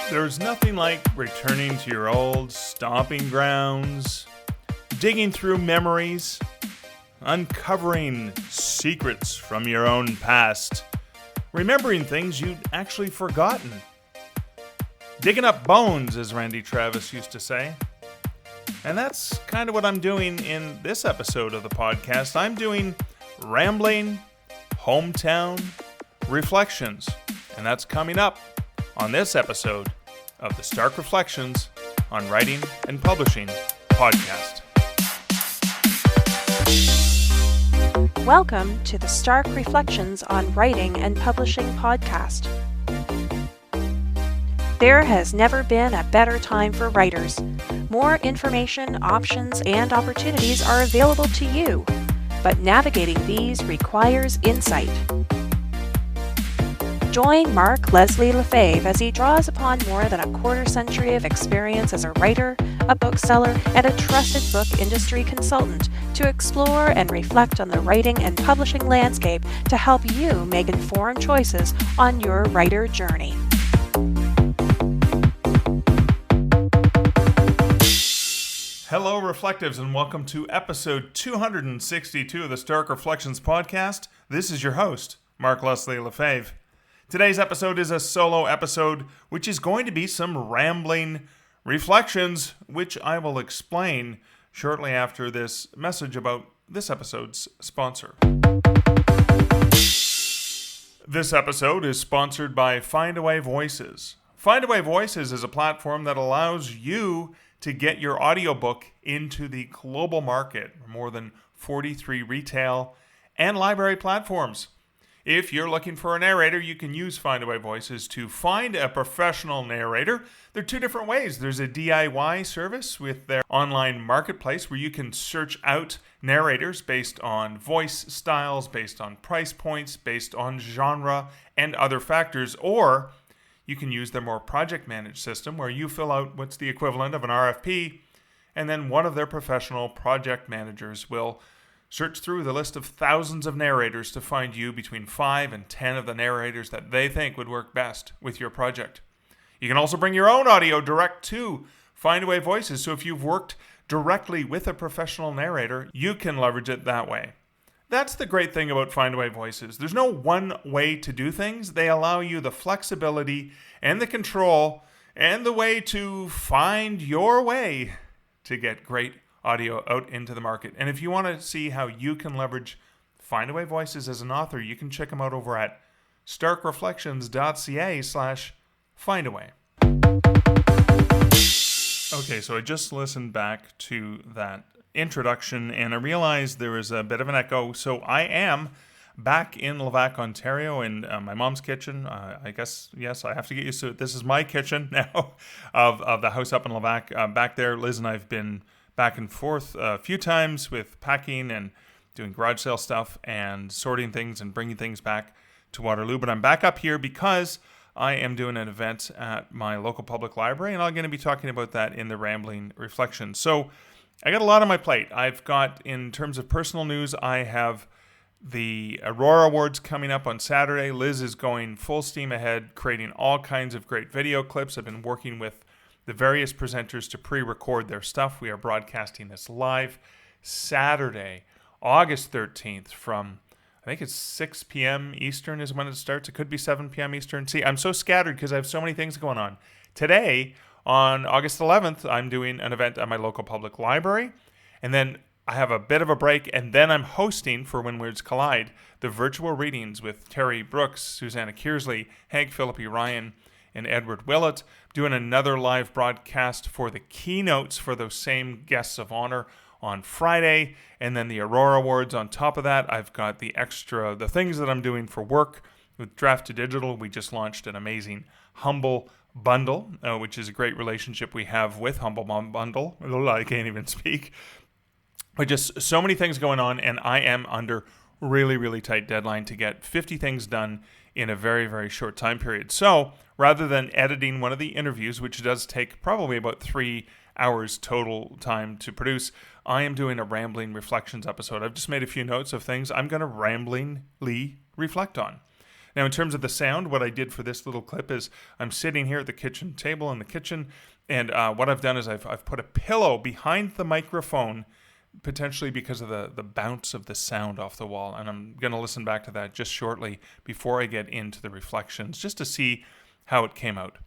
There's nothing like returning to your old stomping grounds, digging through memories, uncovering secrets from your own past, remembering things you'd actually forgotten, digging up bones, as Randy Travis used to say. And that's kind of what I'm doing in this episode of the podcast. I'm doing rambling, hometown reflections, and that's coming up on this episode of the Stark Reflections on Writing and Publishing podcast. Welcome to the Stark Reflections on Writing and Publishing podcast. There has never been a better time for writers. More information, options, and opportunities are available to you, but navigating these requires insight. Join Mark Leslie Lefebvre as he draws upon more than a quarter century of experience as a writer, a bookseller, and a trusted book industry consultant to explore and reflect on the writing and publishing landscape to help you make informed choices on your writer journey. Hello, Reflectives, and welcome to episode 262 of the Stark Reflections podcast. This is your host, Mark Leslie Lefebvre. Today's episode is a solo episode, which is going to be some rambling reflections, which I will explain shortly after this message about this episode's sponsor. This episode is sponsored by Findaway Voices. Findaway Voices is a platform that allows you to get your audiobook into the global market, more than 43 retail and library platforms. If you're looking for a narrator, you can use Findaway Voices to find a professional narrator. There are two different ways. There's a DIY service with their online marketplace where you can search out narrators based on voice styles, based on price points, based on genre, and other factors. Or you can use their more project-managed system where you fill out what's the equivalent of an RFP, and then one of their professional project managers will search through the list of thousands of narrators to find you between 5 and 10 of the narrators that they think would work best with your project. You can also bring your own audio direct to Findaway Voices, so if you've worked directly with a professional narrator, you can leverage it that way. That's the great thing about Findaway Voices. There's no one way to do things. They allow you the flexibility and the control and the way to find your way to get great audio out into the market. And if you want to see how you can leverage Findaway Voices as an author, you can check them out over at starkreflections.ca/Findaway. Okay, so I just listened back to that introduction and I realized there was a bit of an echo. So I am back in Levack, Ontario, in my mom's kitchen. I guess, yes, I have to get used to it. This is my kitchen now of the house up in Levack. Back there, Liz and I have been back and forth a few times with packing and doing garage sale stuff and sorting things and bringing things back to Waterloo. But I'm back up here because I am doing an event at my local public library, and I'm going to be talking about that in the Rambling Reflections. So I got a lot on my plate. I've got, in terms of personal news, I have the Aurora Awards coming up on Saturday. Liz is going full steam ahead, creating all kinds of great video clips. I've been working with the various presenters to pre-record their stuff. We are broadcasting this live Saturday, August 13th from, I think it's 6 p.m. Eastern is when it starts. It could be 7 p.m. Eastern. See, I'm so scattered because I have so many things going on. Today, on August 11th, I'm doing an event at my local public library, and then I have a bit of a break, and then I'm hosting for When Words Collide the virtual readings with Terry Brooks, Susanna Kearsley, Hank Philippi Ryan, and Edward Willett, doing another live broadcast for the keynotes for those same guests of honor on Friday, and then the Aurora Awards on top of that. I've got the things that I'm doing for work with Draft to Digital. We just launched an amazing Humble Bundle, which is a great relationship we have with Humble Bundle. I can't even speak. But just so many things going on, and I am under really, really tight deadline to get 50 things done in a very, very short time period. So rather than editing one of the interviews, which does take probably about 3 hours total time to produce, I am doing a Rambling Reflections episode. I've just made a few notes of things I'm going to ramblingly reflect on. Now, in terms of the sound, what I did for this little clip is I'm sitting here at the kitchen table in the kitchen, and what I've done is I've put a pillow behind the microphone, potentially because of the bounce of the sound off the wall. And I'm going to listen back to that just shortly before I get into the reflections, just to see how it came out.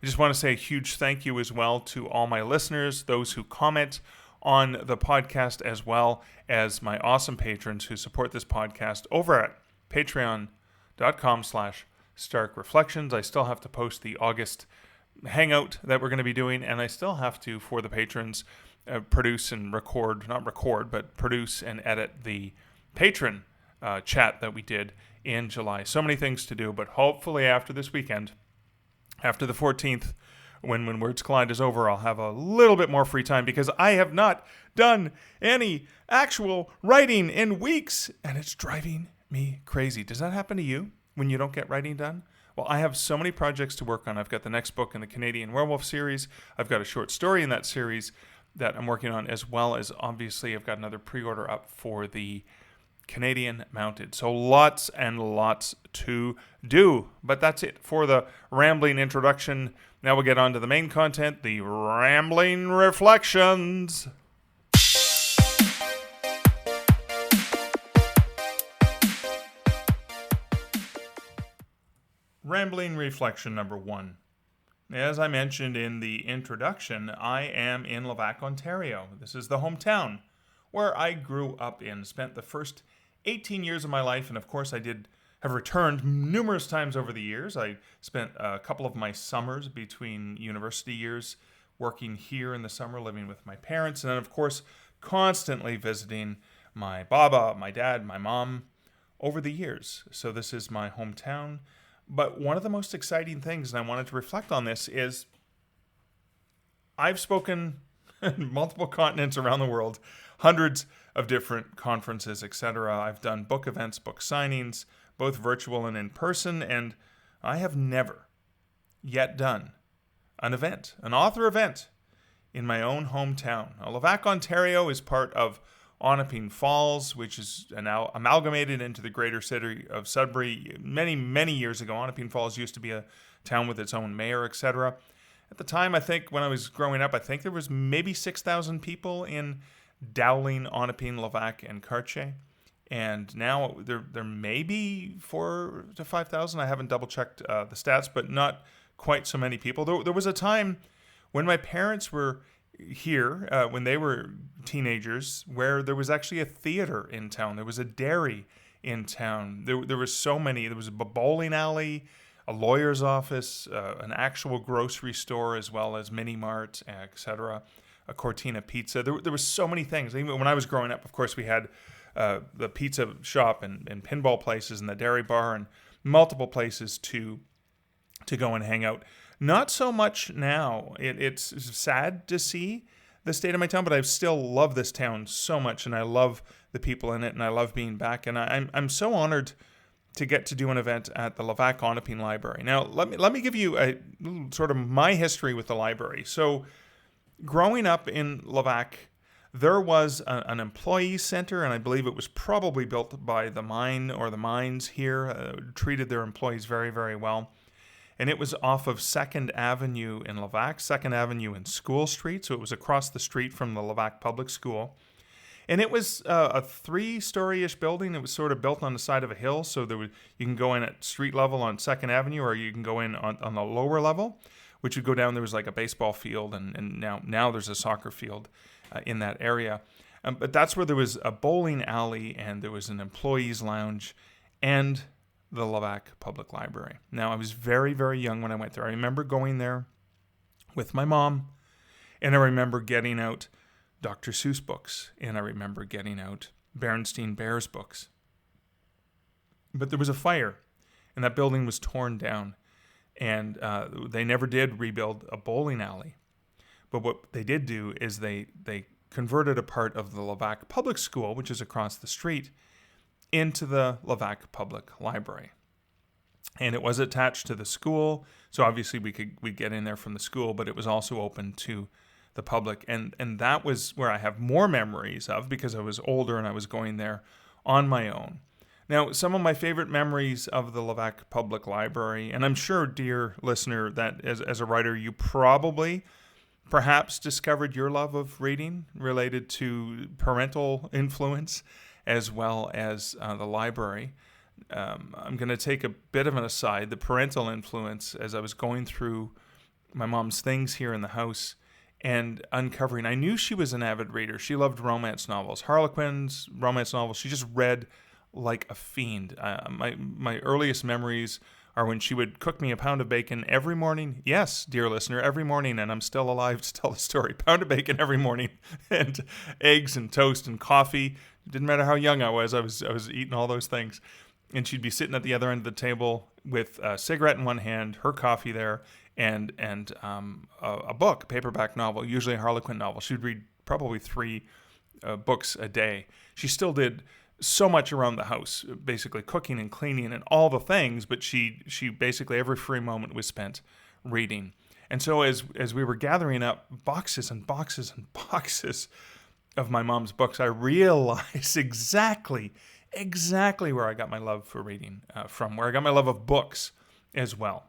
I just want to say a huge thank you as well to all my listeners, those who comment on the podcast, as well as my awesome patrons who support this podcast over at patreon.com/starkreflections. I still have to post the August hangout that we're going to be doing, and I still have to, for the patrons, produce and produce and edit the patron chat that we did in July. So many things to do, but hopefully after this weekend, after the 14th, when Words Collide is over, I'll have a little bit more free time, because I have not done any actual writing in weeks, and it's driving me crazy. Does that happen to you when you don't get writing done? Well, I have so many projects to work on. I've got the next book in the Canadian Werewolf series. I've got a short story in that series that I'm working on, as well as, obviously, I've got another pre-order up for the Canadian Mounted. So lots and lots to do. But that's it for the rambling introduction. Now we'll get on to the main content, the Rambling Reflections. Rambling Reflection number 1. As I mentioned in the introduction, I am in Levack, Ontario. This is the hometown where I grew up in, spent the first 18 years of my life, and of course I have returned numerous times over the years. I spent a couple of my summers between university years working here in the summer, living with my parents, and then of course constantly visiting my baba, my dad, my mom over the years. So this is my hometown. But one of the most exciting things, and I wanted to reflect on this, is I've spoken in multiple continents around the world, hundreds of different conferences, etc. I've done book events, book signings, both virtual and in person, and I have never yet done an event, an author event, in my own hometown. Now, Levack, Ontario is part of Onaping Falls, which is now amalgamated into the greater city of Sudbury. Many, many years ago, Onaping Falls used to be a town with its own mayor, etc. At the time, I think, when I was growing up, I think there was maybe 6,000 people in Dowling, Onaping, Levack, and Cartier. And now there may be 4,000 to 5,000. I haven't double-checked the stats, but not quite so many people. There was a time when my parents were here, when they were teenagers, where there was actually a theater in town. There was a dairy in town. There was so many. There was a bowling alley, a lawyer's office, an actual grocery store, as well as mini mart, etc., a Cortina pizza. There were so many things. Even when I was growing up, of course, we had the pizza shop and pinball places and the dairy bar and multiple places to go and hang out. Not so much now. It's sad to see the state of my town, but I still love this town so much, and I love the people in it, and I love being back. And I'm so honored to get to do an event at the Levack Onaping Library. Now, let me give you a sort of my history with the library. So, growing up in Levack, there was an employee center, and I believe it was probably built by the mine or the mines here, treated their employees very, very well. And it was off of 2nd Avenue in Levack, 2nd Avenue in School Street, so it was across the street from the Levack Public School. And it was a 3-story-ish building. It was sort of built on the side of a hill, so you can go in at street level on 2nd Avenue, or you can go in on the lower level, which would go down. There was like a baseball field, and now there's a soccer field in that area. But that's where there was a bowling alley, and there was an employees lounge, and the Levack Public Library. Now, I was very, very young when I went there. I remember going there with my mom, and I remember getting out Dr. Seuss books, and I remember getting out Berenstain Bears books. But there was a fire, and that building was torn down, and they never did rebuild a bowling alley. But what they did do is they converted a part of the Levack Public School, which is across the street, into the Levack Public Library. And it was attached to the school, so obviously we'd get in there from the school, but it was also open to the public. And that was where I have more memories of, because I was older and I was going there on my own. Now, some of my favorite memories of the Levack Public Library, and I'm sure, dear listener, that as a writer, you probably perhaps discovered your love of reading related to parental influence as well as the library. I'm going to take a bit of an aside. The parental influence, as I was going through my mom's things here in the house and uncovering, I knew she was an avid reader. She loved romance novels, Harlequins, romance novels. She just read like a fiend. My earliest memories are when she would cook me a pound of bacon every morning. Yes, dear listener, every morning, and I'm still alive to tell the story. Pound of bacon every morning, and eggs and toast and coffee. It didn't matter how young I was eating all those things. And she'd be sitting at the other end of the table with a cigarette in one hand, her coffee there, and a book, a paperback novel, usually a Harlequin novel. She'd read probably 3 books a day. She still did so much around the house, basically cooking and cleaning and all the things, but she basically every free moment was spent reading. And so as we were gathering up boxes and boxes and boxes of my mom's books, I realized exactly where I got my love for reading from, where I got my love of books as well.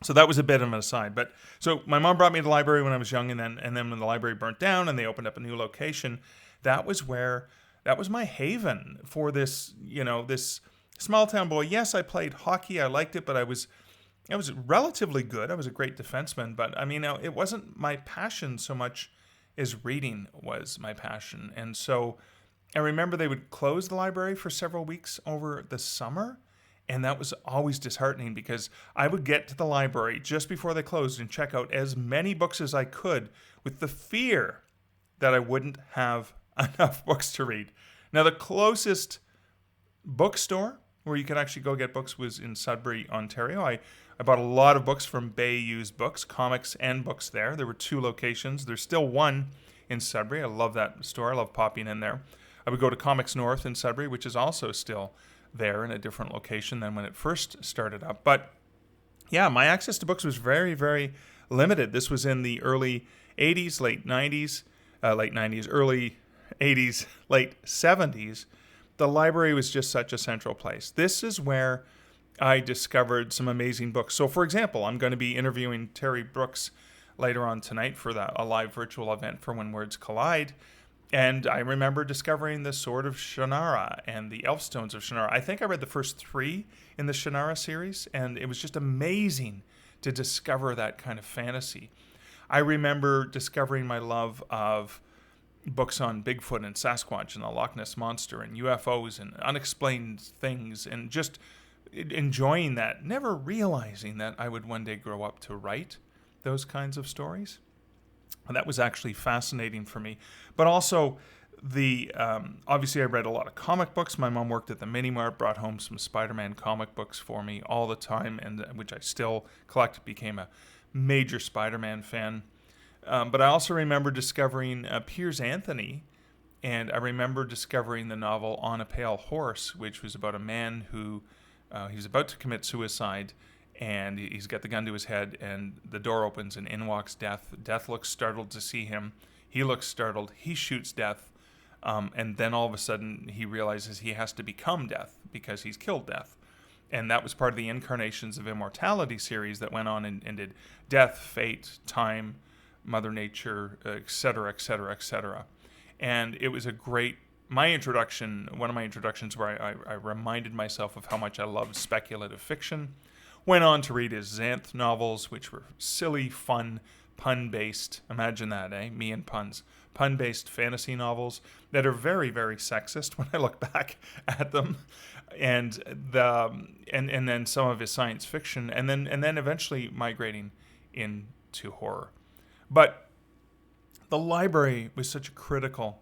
So that was a bit of an aside. But so my mom brought me to the library when I was young, and then when the library burnt down and they opened up a new location, that was my haven for this small town boy. Yes, I played hockey. I liked it, but I was relatively good. I was a great defenseman, but I mean, it wasn't my passion so much as reading was my passion. And so I remember they would close the library for several weeks over the summer, and that was always disheartening because I would get to the library just before they closed and check out as many books as I could with the fear that I wouldn't have enough books to read. Now, the closest bookstore where you could actually go get books was in Sudbury, Ontario. I bought a lot of books from Bay Used Books, comics and books there. There were 2 locations. There's still one in Sudbury. I love that store. I love popping in there. I would go to Comics North in Sudbury, which is also still there in a different location than when it first started up. But yeah, my access to books was very, very limited. This was in the early 80s, late 90s, early 80s, late 70s. The library was just such a central place. This is where I discovered some amazing books. So, for example, I'm going to be interviewing Terry Brooks later on tonight for a live virtual event for When Words Collide. And I remember discovering the Sword of Shannara and the Elfstones of Shannara. I think I read the first 3 in the Shannara series, and it was just amazing to discover that kind of fantasy. I remember discovering my love of books on Bigfoot and Sasquatch and the Loch Ness Monster and UFOs and unexplained things, and just enjoying that, never realizing that I would one day grow up to write those kinds of stories. And that was actually fascinating for me. But also, obviously I read a lot of comic books. My mom worked at the Mini Mart, brought home some Spider-Man comic books for me all the time, and which I still collect. Became a major Spider-Man fan. But I also remember discovering Piers Anthony, and I remember discovering the novel On a Pale Horse, which was about a man who he was about to commit suicide, and he's got the gun to his head, and the door opens, and in walks Death. Death looks startled to see him. He looks startled. He shoots Death, and then all of a sudden he realizes he has to become Death because he's killed Death. And that was part of the Incarnations of Immortality series that went on and did Death, Fate, Time, Mother Nature, etc., etc., etc. And it was one of my introductions where I reminded myself of how much I loved speculative fiction. Went on to read his Xanth novels, which were silly, fun, pun-based, imagine that, me and puns, pun-based fantasy novels that are very, very sexist when I look back at them. And then some of his science fiction, and then eventually migrating into horror. But the library was such a critical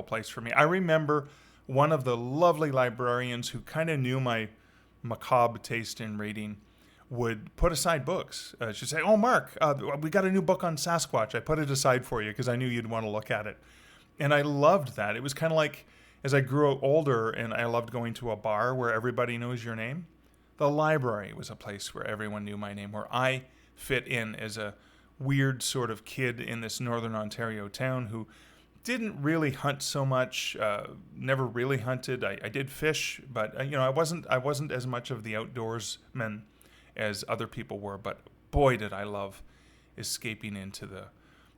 place for me. I remember one of the lovely librarians who kind of knew my macabre taste in reading would put aside books. She'd say, "Oh, Mark, we got a new book on Sasquatch. I put it aside for you because I knew you'd want to look at it." And I loved that. It was kind of like as I grew older and I loved going to a bar where everybody knows your name. The library was a place where everyone knew my name, where I fit in as a weird sort of kid in this northern Ontario town who didn't really hunt so much. Never really hunted. I did fish, but I wasn't as much of the outdoorsman as other people were. But boy, did I love escaping into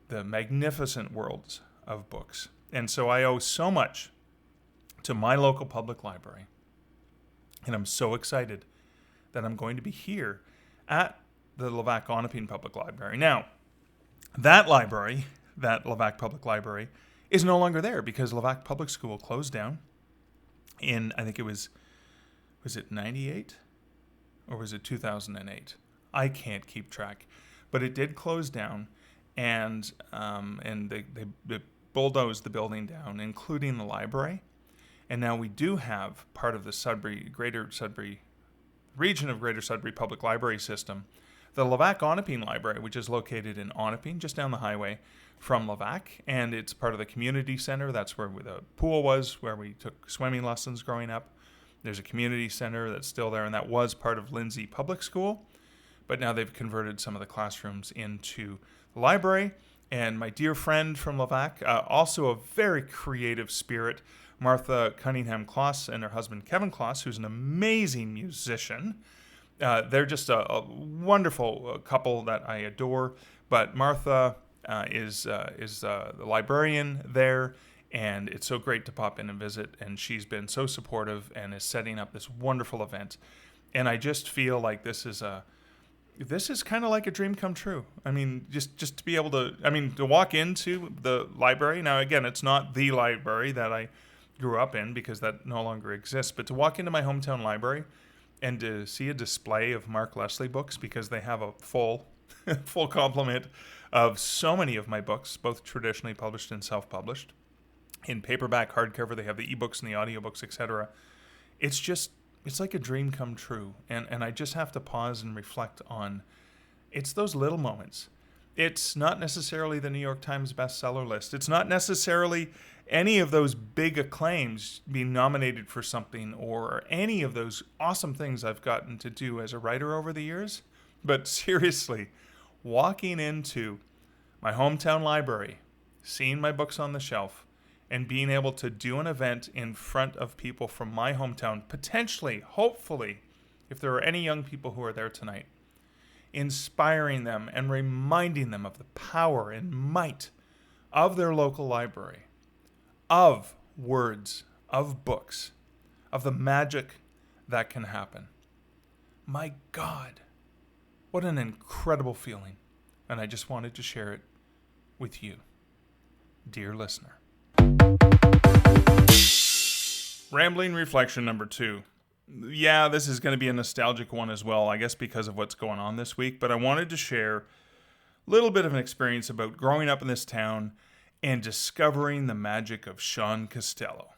the magnificent worlds of books. And so I owe so much to my local public library. And I'm so excited that I'm going to be here at the Levack Onaping Public Library. Now, that library, that Levack Public Library, is no longer there because Levack Public School closed down in, I think it was it 98? Or was it 2008? I can't keep track. But it did close down, and they bulldozed the building down, including the library. And now we do have part of the Greater Sudbury region of Greater Sudbury Public Library System, the Levack Onaping Library, which is located in Onaping, just down the highway from Levack, and it's part of the community center. That's where the pool was, where we took swimming lessons growing up. There's a community center that's still there, and that was part of Lindsay Public School, but now they've converted some of the classrooms into the library. And my dear friend from Levack, also a very creative spirit, Martha Cunningham-Kloss, and her husband Kevin Kloss, who's an amazing musician. They're just a wonderful couple that I adore. But Martha is the librarian there, and it's so great to pop in and visit. And she's been so supportive and is setting up this wonderful event. And I just feel like this is kind of like a dream come true. I mean, just to be able to walk into the library. Now, again, it's not the library that I grew up in because that no longer exists, but to walk into my hometown library and to see a display of Mark Leslie books, because they have a full complement of so many of my books, both traditionally published and self-published. In paperback, hardcover, they have the ebooks and the audiobooks, etc. It's like a dream come true. And I just have to pause and reflect on, it's those little moments. It's not necessarily the New York Times bestseller list. It's not necessarily any of those big acclaims being nominated for something, or any of those awesome things I've gotten to do as a writer over the years. But seriously, walking into my hometown library, seeing my books on the shelf, and being able to do an event in front of people from my hometown, potentially, hopefully, if there are any young people who are there tonight, inspiring them and reminding them of the power and might of their local library, of words, of books, of the magic that can happen. My God, what an incredible feeling. And I just wanted to share it with you, dear listener. Rambling reflection number 2. Yeah, this is going to be a nostalgic one as well, I guess because of what's going on this week, but I wanted to share a little bit of an experience about growing up in this town and discovering the magic of Sean Costello.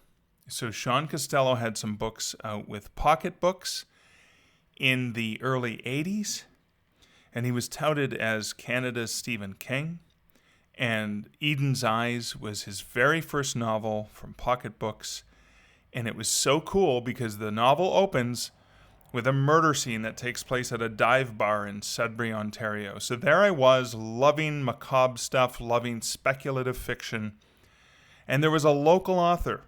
So Sean Costello had some books out with Pocket Books in the early 80s, and he was touted as Canada's Stephen King. And Eden's Eyes was his very first novel from Pocket Books. And it was so cool because the novel opens with a murder scene that takes place at a dive bar in Sudbury, Ontario. So there I was, loving macabre stuff, loving speculative fiction. And there was a local author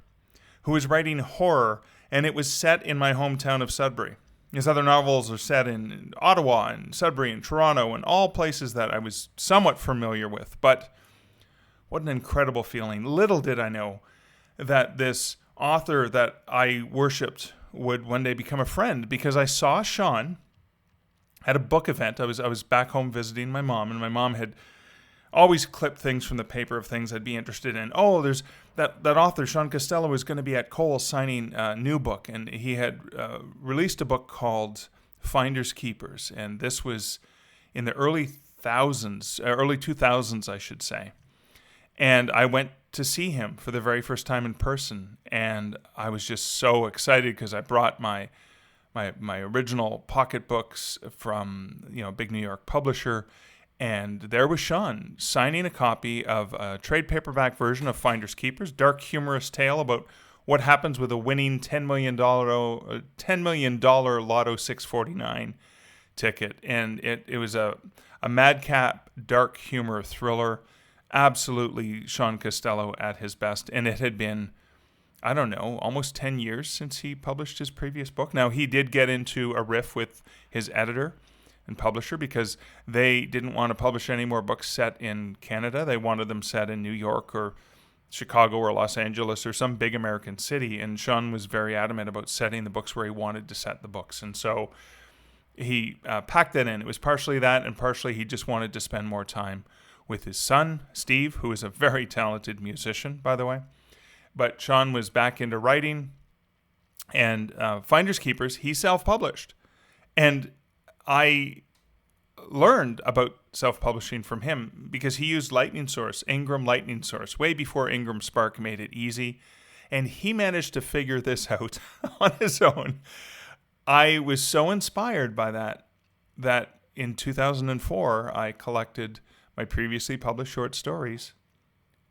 who was writing horror, and it was set in my hometown of Sudbury. His other novels are set in Ottawa and Sudbury and Toronto and all places that I was somewhat familiar with. But what an incredible feeling. Little did I know that this author that I worshipped would one day become a friend, because I saw Sean at a book event. I was back home visiting my mom, and my mom had always clipped things from the paper of things I'd be interested in. Oh, there's that author, Sean Costello, was going to be at Cole signing a new book, and he had released a book called Finders Keepers, and this was in the early 2000s, I should say. And I went to see him for the very first time in person, and I was just so excited because I brought my original Pocket Books from big New York publisher, and there was Sean signing a copy of a trade paperback version of Finders Keepers, dark humorous tale about what happens with a winning $10 million Lotto 649 ticket, and it was a madcap dark humor thriller. absolutely Sean Costello at his best. And it had been, I don't know, almost 10 years since he published his previous book. Now, he did get into a riff with his editor and publisher because they didn't want to publish any more books set in Canada. They wanted them set in New York or Chicago or Los Angeles or some big American city. And Sean was very adamant about setting the books where he wanted to set the books. And so he packed that in. It was partially that, and partially he just wanted to spend more time with his son, Steve, who is a very talented musician, by the way. But Sean was back into writing, and Finders Keepers, he self-published. And I learned about self-publishing from him because he used Lightning Source, Ingram Lightning Source, way before Ingram Spark made it easy. And he managed to figure this out on his own. I was so inspired by that in 2004, I collected my previously published short stories,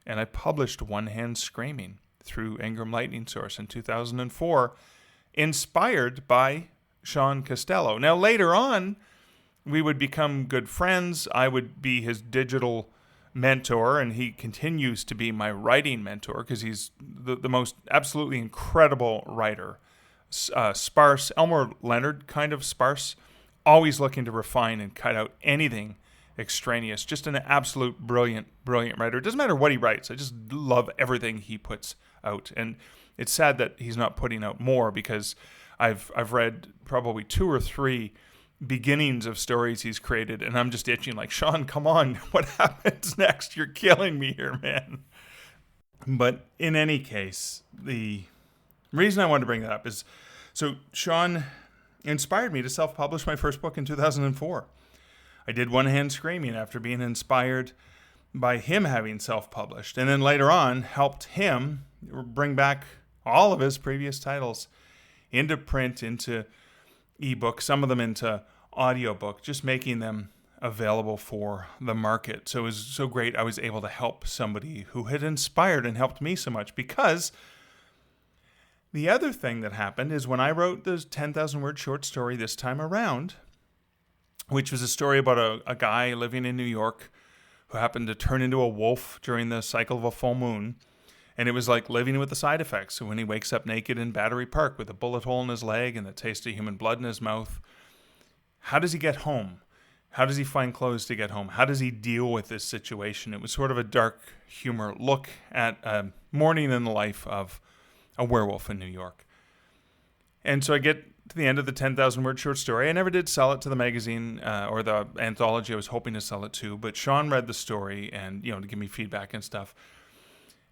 and I published One Hand Screaming through Ingram Lightning Source in 2004, inspired by Sean Costello. Now, later on, we would become good friends. I would be his digital mentor, and he continues to be my writing mentor because he's the most absolutely incredible writer. Sparse, Elmore Leonard kind of sparse, always looking to refine and cut out anything extraneous. Just an absolute brilliant writer. It doesn't matter what he writes. I just love everything he puts out. And it's sad that he's not putting out more because I've read probably 2 or 3 beginnings of stories he's created, and I'm just itching like, Sean, come on, what happens next? You're killing me here, man. But in any case, the reason I wanted to bring that up is, so Sean inspired me to self-publish my first book in 2004. I did One Hand Screaming after being inspired by him having self-published, and then later on helped him bring back all of his previous titles into print, into ebook, some of them into audiobook, just making them available for the market. So it was so great I was able to help somebody who had inspired and helped me so much, because the other thing that happened is when I wrote the 10,000 word short story this time around, which was a story about a guy living in New York who happened to turn into a wolf during the cycle of a full moon. And it was like living with the side effects. So when he wakes up naked in Battery Park with a bullet hole in his leg and the taste of human blood in his mouth, how does he get home? How does he find clothes to get home? How does he deal with this situation? It was sort of a dark humor look at a morning in the life of a werewolf in New York. And so I get to the end of the 10,000 word short story. I never did sell it to the magazine or the anthology I was hoping to sell it to, but Sean read the story and, to give me feedback and stuff.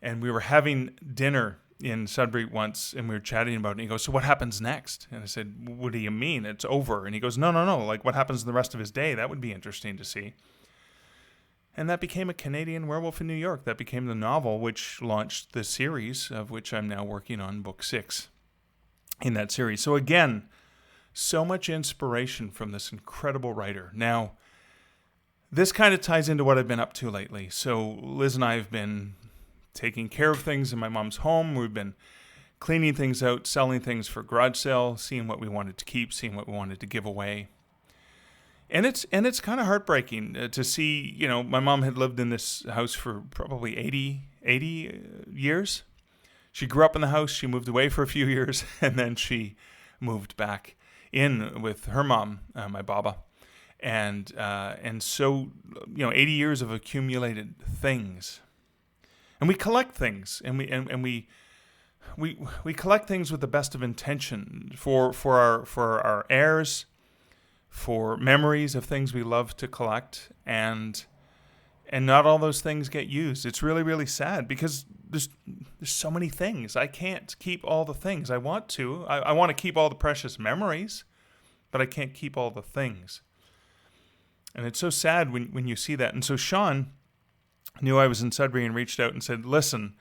And we were having dinner in Sudbury once, and we were chatting about it. And he goes, so what happens next? And I said, what do you mean? It's over. And he goes, no. Like, what happens in the rest of his day? That would be interesting to see. And that became A Canadian Werewolf in New York. That became the novel, which launched the series, of which I'm now working on book 6 in that series. So again, so much inspiration from this incredible writer. Now, this kind of ties into what I've been up to lately. So Liz and I have been taking care of things in my mom's home. We've been cleaning things out, selling things for garage sale, seeing what we wanted to keep, seeing what we wanted to give away. And it's kind of heartbreaking to see, my mom had lived in this house for probably 80 years. She grew up in the house, she moved away for a few years, and then she moved back in with her mom, my baba. And so, 80 years of accumulated things. And we collect things, and we collect things with the best of intention for our heirs, for memories of things we love to collect, and not all those things get used. It's really, really sad because there's so many things. I can't keep all the things. I want to. I want to keep all the precious memories, but I can't keep all the things. And it's so sad when you see that. And so Sean knew I was in Sudbury and reached out and said, listen,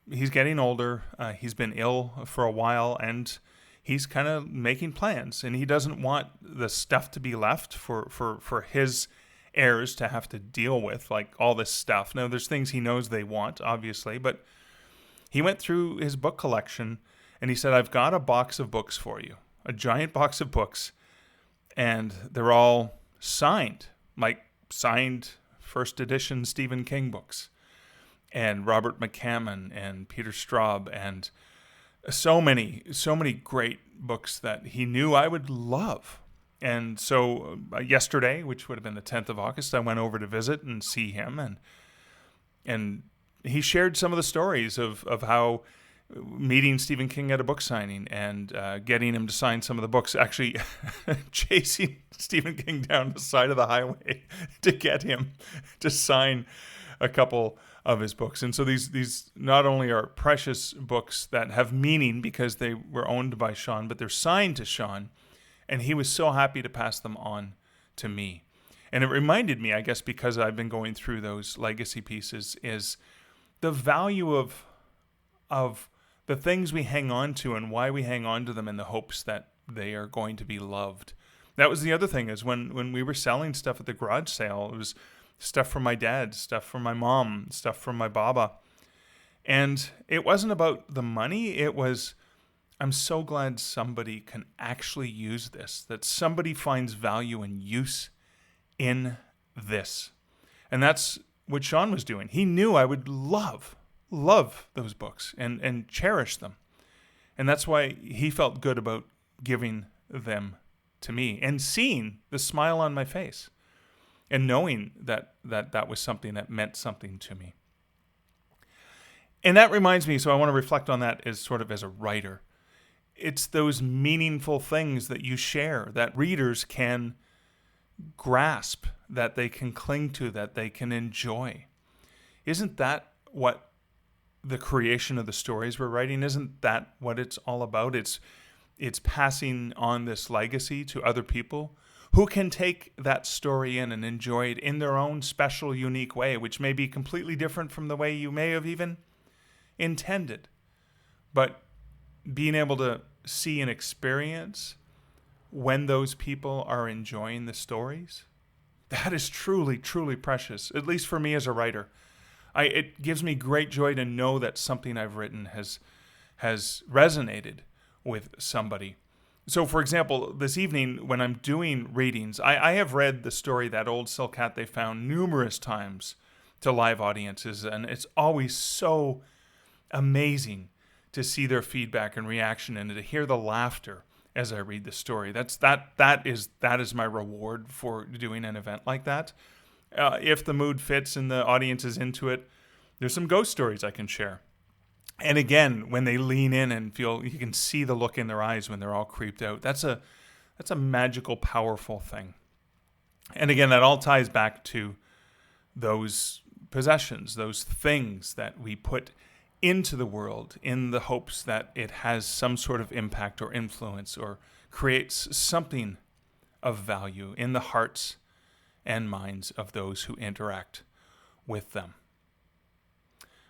he's getting older. He's been ill for a while, and he's kind of making plans, and he doesn't want the stuff to be left for his heirs to have to deal with, like all this stuff. Now, there's things he knows they want, obviously, but he went through his book collection, and he said, I've got a box of books for you, a giant box of books, and they're all signed first edition Stephen King books, and Robert McCammon and Peter Straub, and so many great books that he knew I would love. And so yesterday, which would have been the 10th of August, I went over to visit and see him, and he shared some of the stories of how meeting Stephen King at a book signing and getting him to sign some of the books, actually chasing Stephen King down the side of the highway to get him to sign a couple of his books. And so these not only are precious books that have meaning because they were owned by Sean, but they're signed to Sean. And he was so happy to pass them on to me. And it reminded me, I guess, because I've been going through those legacy pieces, is the value of the things we hang on to and why we hang on to them in the hopes that they are going to be loved. That was the other thing, is when we were selling stuff at the garage sale, it was stuff from my dad, stuff from my mom, stuff from my baba. And it wasn't about the money, it was, I'm so glad somebody can actually use this, that somebody finds value and use in this. And that's what Sean was doing. He knew I would love those books and cherish them. And that's why he felt good about giving them to me and seeing the smile on my face and knowing that was something that meant something to me. And that reminds me, so I want to reflect on that as sort of as a writer. It's those meaningful things that you share that readers can grasp, that they can cling to, that they can enjoy. Isn't that what the creation of the stories we're writing, isn't that what it's all about? It's passing on this legacy to other people who can take that story in and enjoy it in their own special, unique way, which may be completely different from the way you may have even intended. But being able to see and experience when those people are enjoying the stories, that is truly, truly precious, at least for me as a writer. It gives me great joy to know that something I've written has resonated with somebody. So, for example, this evening when I'm doing readings, I have read the story That Old Silk Hat They Found numerous times to live audiences, and it's always so amazing to see their feedback and reaction and to hear the laughter as I read the story. That is my reward for doing an event like that. If the mood fits and the audience is into it, there's some ghost stories I can share. And again, when they lean in and feel, you can see the look in their eyes when they're all creeped out. That's a magical, powerful thing. And again, that all ties back to those possessions, those things that we put into the world in the hopes that it has some sort of impact or influence or creates something of value in the hearts and minds of those who interact with them.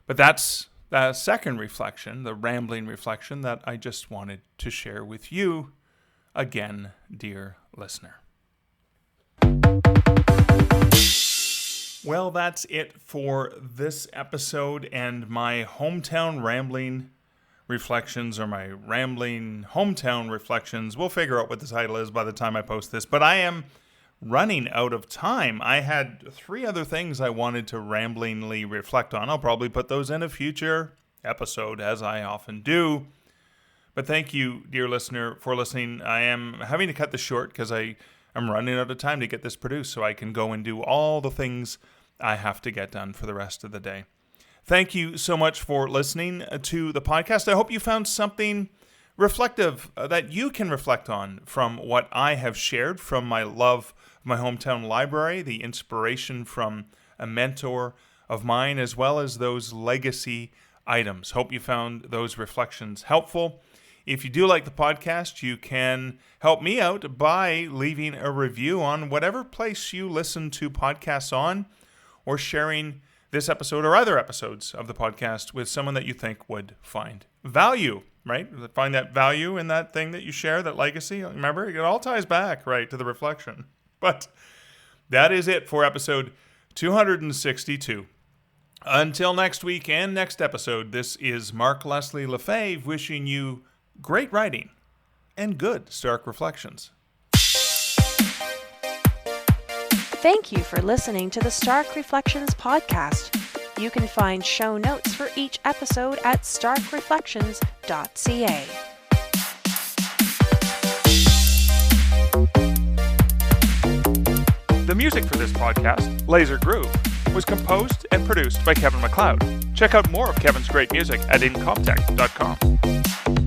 But that's the second reflection, the rambling reflection that I just wanted to share with you again, dear listener. Well, that's it for this episode and my hometown rambling reflections, or my rambling hometown reflections. We'll figure out what the title is by the time I post this, but I am running out of time. I had 3 other things I wanted to ramblingly reflect on. I'll probably put those in a future episode, as I often do. But thank you, dear listener, for listening. I am having to cut this short because I'm running out of time to get this produced so I can go and do all the things I have to get done for the rest of the day. Thank you so much for listening to the podcast. I hope you found something reflective that you can reflect on from what I have shared, from my love of my hometown library, the inspiration from a mentor of mine, as well as those legacy items. Hope you found those reflections helpful. If you do like the podcast, you can help me out by leaving a review on whatever place you listen to podcasts on, or sharing this episode or other episodes of the podcast with someone that you think would find value, right? Find that value in that thing that you share, that legacy. Remember, it all ties back, right, to the reflection. But that is it for episode 262. Until next week and next episode, this is Mark Leslie Lefebvre wishing you great writing and good Stark Reflections. Thank you for listening to the Stark Reflections podcast. You can find show notes for each episode at starkreflections.ca. The music for this podcast, Laser Groove, was composed and produced by Kevin MacLeod. Check out more of Kevin's great music at incomptech.com.